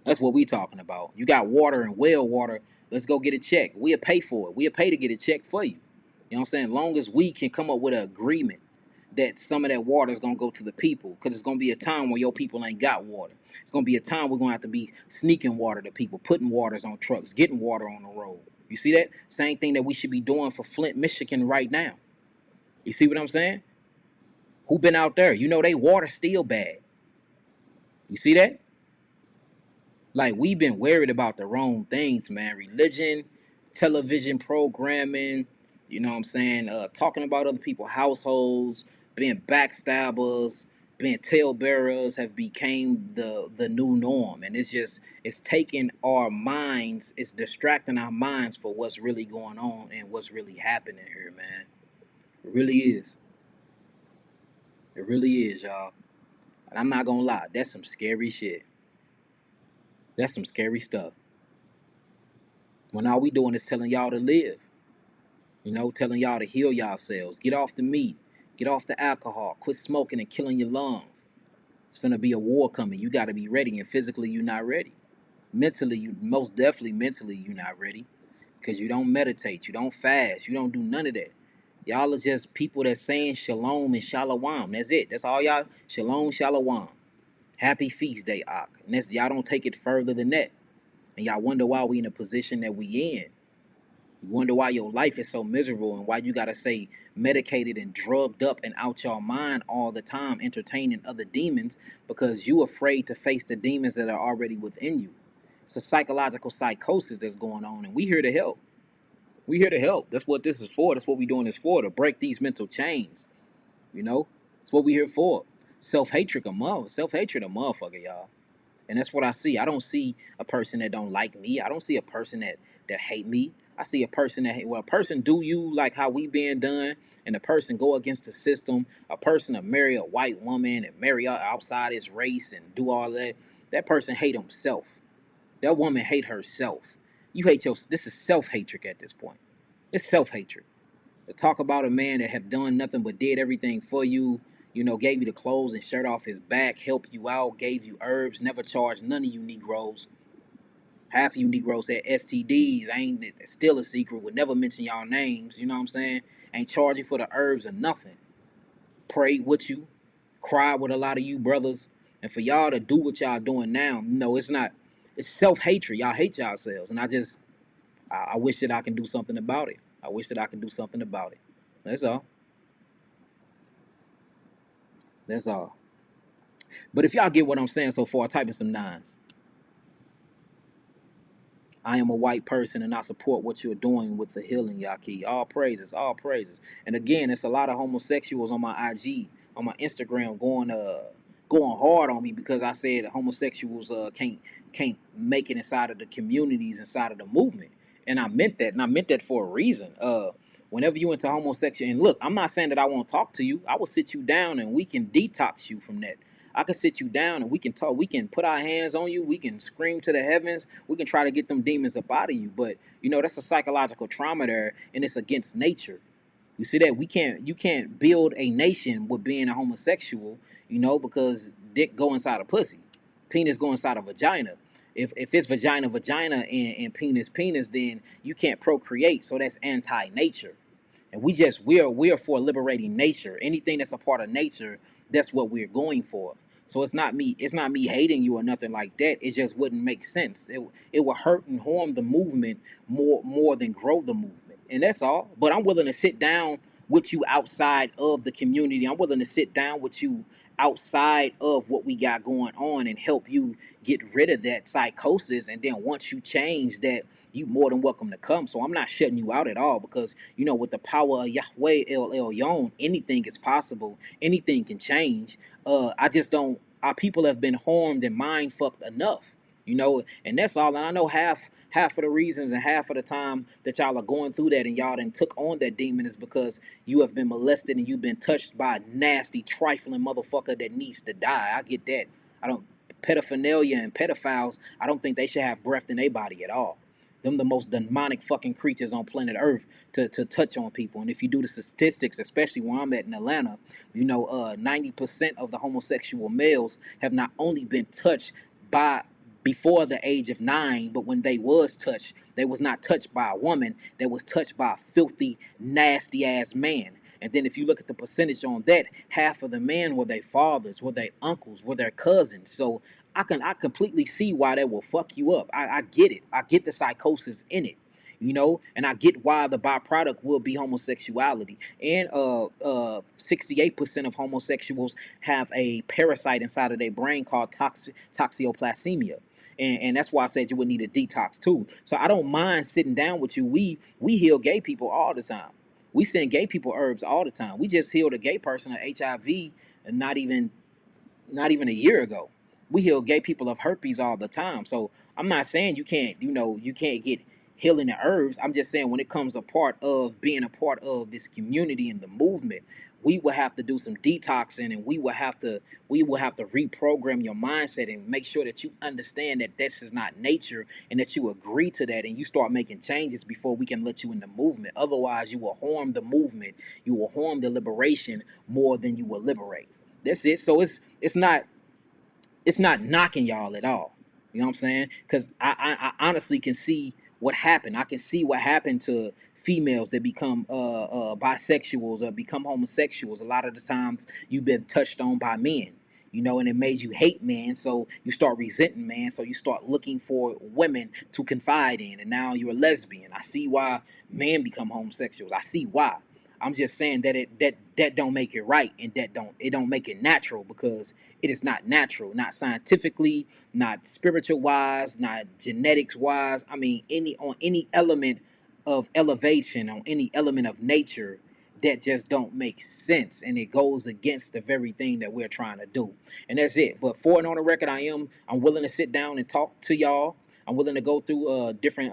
That's what we talking about. You got water and well water. Let's go get a check. We'll pay for it. We'll pay to get a check for you. You know what I'm saying? Long as we can come up with an agreement that some of that water is going to go to the people, because it's going to be a time where your people ain't got water. It's going to be a time we're going to have to be sneaking water to people, putting waters on trucks, getting water on the road. You see that? Same thing that we should be doing for Flint, Michigan right now. You see what I'm saying? Who been out there? You know they water still bad. You see that? Like, we've been worried about the wrong things, man. Religion, television programming, you know what I'm saying? Talking about other people's households, being backstabbers, being talebearers have became the new norm. And it's taking our minds, it's distracting our minds for what's really going on and what's really happening here, man. It really is. It really is, y'all. And I'm not gonna lie, that's some scary shit. That's some scary stuff. When all we doing is telling y'all to live. You know, telling y'all to heal yourselves. Get off the meat. Get off the alcohol. Quit smoking and killing your lungs. It's finna be a war coming. You gotta be ready, and physically you're not ready. Mentally, most definitely mentally you're not ready. Because you don't meditate, you don't fast, you don't do none of that. Y'all are just people that's saying shalom and shalom. That's it. That's all y'all. Shalom, shalom. Happy feast day, Ak. And that's, y'all don't take it further than that. And y'all wonder why we in the position that we in. You wonder why your life is so miserable and why you gotta say medicated and drugged up and out your mind all the time, entertaining other demons because you afraid to face the demons that are already within you. It's a psychological psychosis that's going on, and we here to help. We here to help. That's what this is for. That's what we doing this for, to break these mental chains. You know, that's what we here for. Self hatred a motherfucker, y'all. And that's what I see. I don't see a person that don't like me. I don't see a person that hate me. I see a person that, well, a person do you like how we being done, and a person go against the system. A person to marry a white woman and marry outside his race and do all that. That person hate himself. That woman hate herself. You hate your. This is self hatred at this point. It's self hatred. To talk about a man that have done nothing but did everything for you, you know, gave you the clothes and shirt off his back, helped you out, gave you herbs, never charged none of you Negroes. Half of you Negroes had STDs. I ain't still a secret, would never mention y'all names, you know what I'm saying? Ain't charge you for the herbs or nothing. Prayed with you, cried with a lot of you brothers. And for y'all to do what y'all doing now, no, it's not. It's self-hatred. Y'all hate yourselves. And I wish that I can do something about it. I wish that I could do something about it. That's all. That's all. But if y'all get what I'm saying so far, type in some nines. I am a white person and I support what you're doing with the healing, Yaki. All praises, all praises. And again, it's a lot of homosexuals on my IG, on my Instagram going hard on me because I said homosexuals can't make it inside of the communities, inside of the movement. And I meant that, and I meant that for a reason. Whenever you into homosexual, and look, I'm not saying that I won't talk to you. I will sit you down and we can detox you from that. I can sit you down and we can talk. We can put our hands on you. We can scream to the heavens. We can try to get them demons up out of you. But you know that's a psychological trauma there, and it's against nature. You see that you can't build a nation with being a homosexual. You know because dick go inside a pussy, penis go inside a vagina. If it's vagina and penis, then you can't procreate. So that's anti-nature. And we are for liberating nature. Anything that's a part of nature, that's what we're going for. So it's not me hating you or nothing like that. It just wouldn't make sense. It will hurt and harm the movement more than grow the movement. And that's all. But I'm willing to sit down with you outside of the community. I'm willing to sit down with you outside of what we got going on and help you get rid of that psychosis. And then once you change that, you more than welcome to come. So I'm not shutting you out at all because with the power of Yahweh El Elyon, anything is possible. Anything can change. I just don't. Our people have been harmed and mind fucked enough. And that's all. And I know half of the reasons and half of the time that y'all are going through that and y'all then took on that demon is because you have been molested and you've been touched by a nasty, trifling motherfucker that needs to die. I get that. I don't pedophilia and pedophiles. I don't think they should have breath in their body at all. Them the most demonic fucking creatures on planet Earth to touch on people. And if you do the statistics, especially where I'm at in Atlanta, 90% of the homosexual males have not only been touched by before the age of 9, but when they was touched, they was not touched by a woman, they was touched by a filthy, nasty ass man. And then if you look at the percentage on that, half of the men were their fathers, were their uncles, were their cousins. So I completely see why that will fuck you up. I get it. I get the psychosis in it. And I get why the byproduct will be homosexuality. And 68% of homosexuals have a parasite inside of their brain called toxoplasmia. And that's why I said you would need a detox too. So I don't mind sitting down with you. We heal gay people all the time. We send gay people herbs all the time. We just healed a gay person of HIV and not even a year ago. We heal gay people of herpes all the time. So I'm not saying you can't get healing the herbs. I'm just saying when it comes a part of being a part of this community and the movement, we will have to do some detoxing and we will have to reprogram your mindset and make sure that you understand that this is not nature and that you agree to that and you start making changes before we can let you in the movement. Otherwise, you will harm the movement. You will harm the liberation more than you will liberate. That's it. So it's not knocking y'all at all. You know what I'm saying? Because I honestly can see what happened. I can see what happened to females that become bisexuals or become homosexuals. A lot of the times you've been touched on by men, you know, and it made you hate men. So you start resenting men. So you start looking for women to confide in, and now you're a lesbian. I see why men become homosexuals. I see why. I'm just saying that that don't make it right, and don't make it natural, because it is not natural, not scientifically, not spiritual wise, not genetics wise. I mean, any element of elevation, on any element of nature, that just don't make sense, and it goes against the very thing that we're trying to do. And that's it. But for and on the record, I'm willing to sit down and talk to y'all. I'm willing to go through different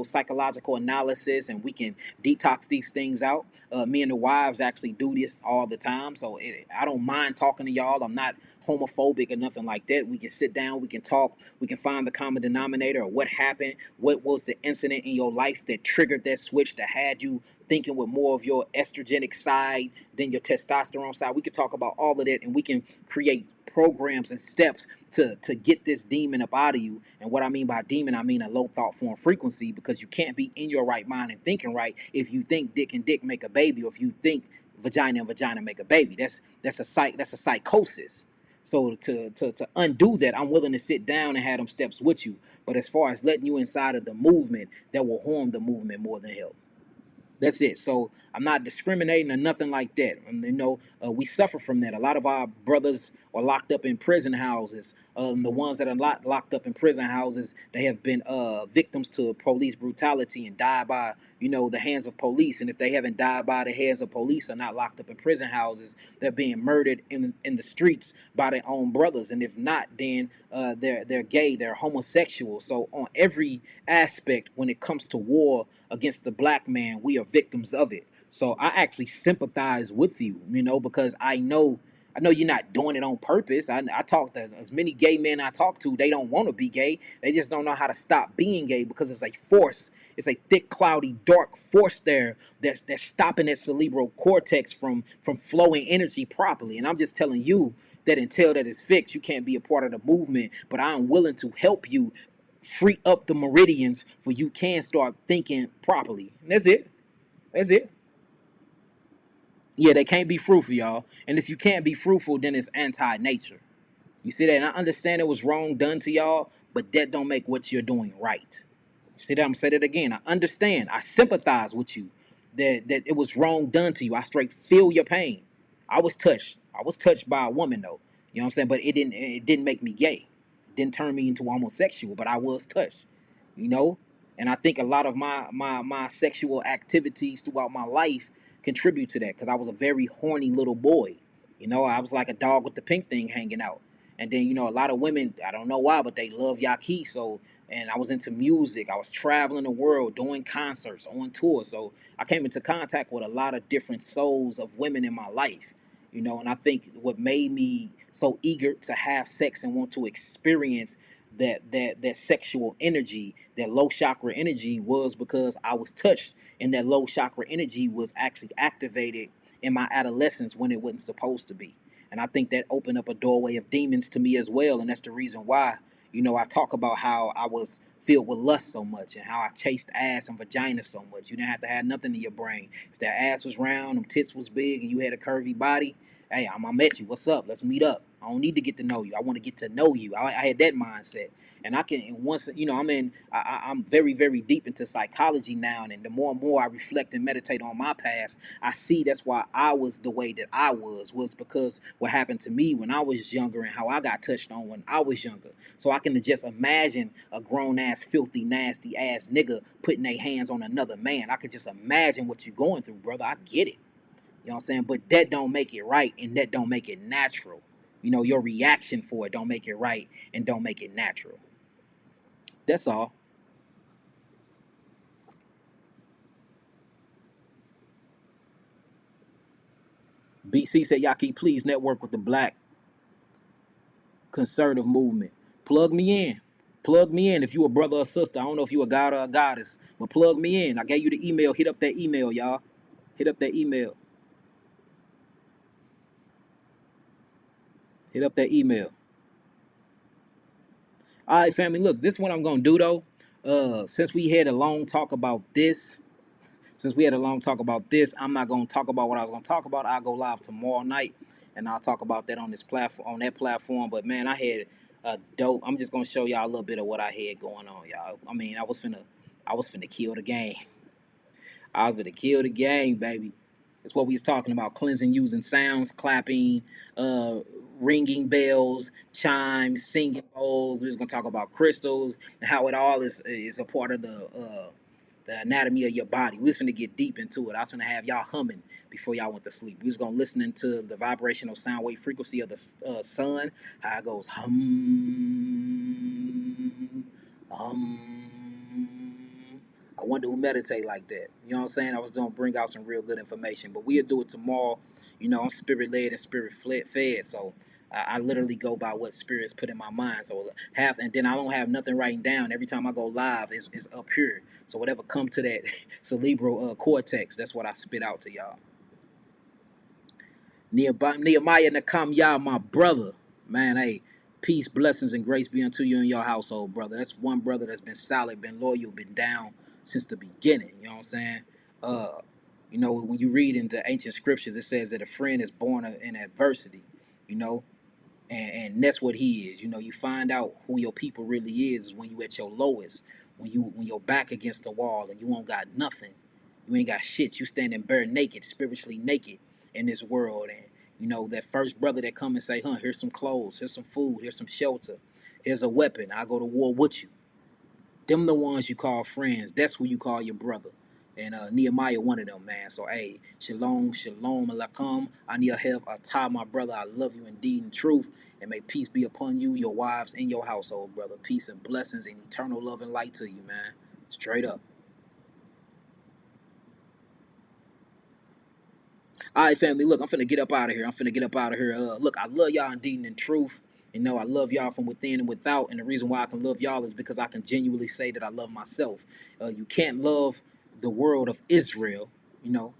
psychological analysis, and we can detox these things out. Me and the wives actually do this all the time, so I don't mind talking to y'all. I'm not homophobic or nothing like that. We can sit down, we can talk, we can find the common denominator of what happened, what was the incident in your life that triggered that switch, that had you thinking with more of your estrogenic side than your testosterone side. We can talk about all of that, and we can create programs and steps to get this demon up out of you. And what I mean by demon, I mean a low thought form frequency, because you can't be in your right mind and thinking right if you think dick and dick make a baby, or if you think vagina and vagina make a baby. That's a psychosis. So to undo that, I'm willing to sit down and have them steps with you. But as far as letting you inside of the movement, that will harm the movement more than help. That's it. So I'm not discriminating or nothing like that. And, we suffer from that. A lot of our brothers are locked up in prison houses. The ones that are locked up in prison houses, they have been victims to police brutality and died by, the hands of police. And if they haven't died by the hands of police, or not locked up in prison houses, they're being murdered in the streets by their own brothers. And if not, then they're gay, they're homosexual. So on every aspect, when it comes to war against the black man, we are victims of it. So I actually sympathize with you, because I know you're not doing it on purpose. I talk to as many gay men I talk to, they don't want to be gay. They just don't know how to stop being gay, because it's a force. It's a thick, cloudy, dark force there that's stopping that cerebral cortex from flowing energy properly. And I'm just telling you that until that is fixed, you can't be a part of the movement. But I'm willing to help you free up the meridians for you can start thinking properly. And that's it. That's it. Yeah, they can't be fruitful, y'all. And if you can't be fruitful, then it's anti-nature. You see that? And I understand it was wrong done to y'all, but that don't make what you're doing right. You see that? I'm gonna say that again. I understand. I sympathize with you that it was wrong done to you. I straight feel your pain. I was touched. I was touched by a woman though. You know what I'm saying? But it didn't make me gay. It didn't turn me into a homosexual, but I was touched. You know? And I think a lot of my sexual activities throughout my life contribute to that, because I was a very horny little boy. I was like a dog with the pink thing hanging out. And then, a lot of women, I don't know why, but they love Yaki. So, and I was into music. I was traveling the world, doing concerts, on tour. So I came into contact with a lot of different souls of women in my life, and I think what made me so eager to have sex and want to experience that sexual energy, that low chakra energy, was because I was touched, and that low chakra energy was actually activated in my adolescence when it wasn't supposed to be. And I think that opened up a doorway of demons to me as well. And that's the reason why, I talk about how I was filled with lust so much, and how I chased ass and vagina so much. You didn't have to have nothing in your brain. If that ass was round, them tits was big, and you had a curvy body, hey, I'm at you. What's up? Let's meet up. I don't need to get to know you. I want to get to know you. I had that mindset. And I can, once, I'm very, very deep into psychology now. And the more and more I reflect and meditate on my past, I see that's why I was the way that I was because what happened to me when I was younger, and how I got touched on when I was younger. So I can just imagine a grown ass, filthy, nasty ass nigga putting their hands on another man. I could just imagine what you're going through, brother. I get it. You know what I'm saying? But that don't make it right, and that don't make it natural. Your reaction for it don't make it right and don't make it natural. That's all. BC said, Yaki, please network with the black conservative movement. Plug me in. Plug me in if you a brother or sister. I don't know if you a god or a goddess, but plug me in. I gave you the email. Hit up that email, y'all. Hit up that email. Hit up that email. All right, family. Look, this is what I'm gonna do though. Since we had a long talk about this, I'm not gonna talk about what I was gonna talk about. I'll go live tomorrow night, and I'll talk about that on this platform, on that platform. But man, I had a dope. I'm just gonna show y'all a little bit of what I had going on, y'all. I mean, I was finna kill the game. I was finna kill the game, baby. It's what we was talking about: cleansing using sounds, clapping, uh, ringing bells, chimes, singing bowls. We was gonna talk about crystals and how it all is a part of the anatomy of your body. We was gonna get deep into it. I was gonna have y'all humming before y'all went to sleep. We was gonna listening to the vibrational sound wave frequency of the sun, how it goes hum. I wonder who meditate like that. You know what I'm saying? I was gonna bring out some real good information, but we'll do it tomorrow. You know, I'm spirit led and spirit fed, so I literally go by what spirits put in my mind. So half, and then I don't have nothing writing down. Every time I go live, it's up here. So whatever come to that cerebral cortex, that's what I spit out to y'all. Nehemiah Nakam Yah, my brother, man. Hey, peace, blessings, and grace be unto you and your household, brother. That's one brother that's been solid, been loyal, been down since the beginning. You know what I'm saying? Uh, you know, when you read into ancient scriptures, it says that a friend is born in adversity. You know, and that's what he is. You know, you find out who your people really is when you at your lowest, when you're back against the wall and you won't got nothing, you ain't got shit. You standing bare naked, spiritually naked in this world, and you know that first brother that come and say, "Huh, here's some clothes, here's some food, here's some shelter, here's a weapon. I go to war with you." Them the ones you call friends. That's who you call your brother. And Nehemiah one of them, man. So hey, shalom, shalom, alaikum. Aniyahev atah, my brother. I love you indeed in truth. And may peace be upon you, your wives, and your household, brother. Peace and blessings and eternal love and light to you, man. Straight up. All right, family. Look, I'm finna get up out of here. Look, I love y'all indeed and in truth. You know, I love y'all from within and without. And the reason why I can love y'all is because I can genuinely say that I love myself. You can't love the world of Israel, you know,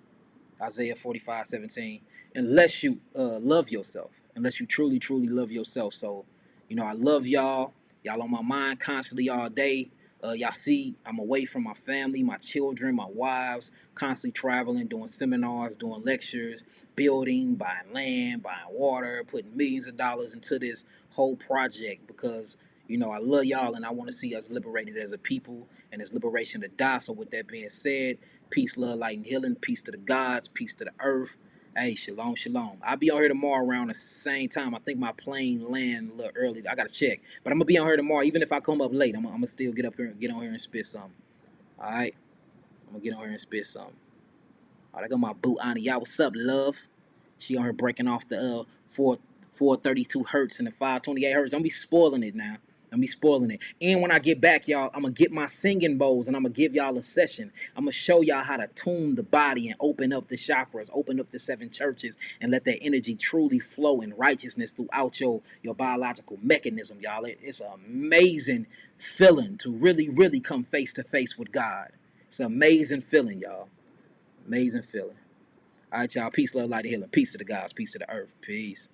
Isaiah 45:17, unless you love yourself, unless you truly, truly love yourself. So, you know, I love y'all. Y'all on my mind constantly all day. Y'all see, I'm away from my family, my children, my wives, constantly traveling, doing seminars, doing lectures, building, buying land, buying water, putting millions of dollars into this whole project because, you know, I love y'all and I want to see us liberated as a people and there's liberation to die. So, with that being said, peace, love, light, and healing. Peace to the gods. Peace to the earth. Hey, shalom, shalom. I'll be on here tomorrow around the same time. I think my plane land a little early. I gotta check, but I'm gonna be on here tomorrow. Even if I come up late, I'm gonna still get up here, get on here and spit something. All right, I'm gonna get on here and spit something. All right, I got my boo Ani. Y'all, what's up, love? She on her breaking off the 432 hertz and the 528 hertz. Don't be spoiling it now. Don't be spoiling it. And when I get back, y'all, I'm gonna get my singing bowls and I'm gonna give y'all a session. I'm gonna show y'all how to tune the body and open up the chakras, open up the seven churches, and let that energy truly flow in righteousness throughout your biological mechanism, y'all. It's an amazing feeling to really, really come face to face with God. It's an amazing feeling, y'all. Amazing feeling. All right, y'all. Peace, love, light, and healing. Peace to the gods. Peace to the earth. Peace.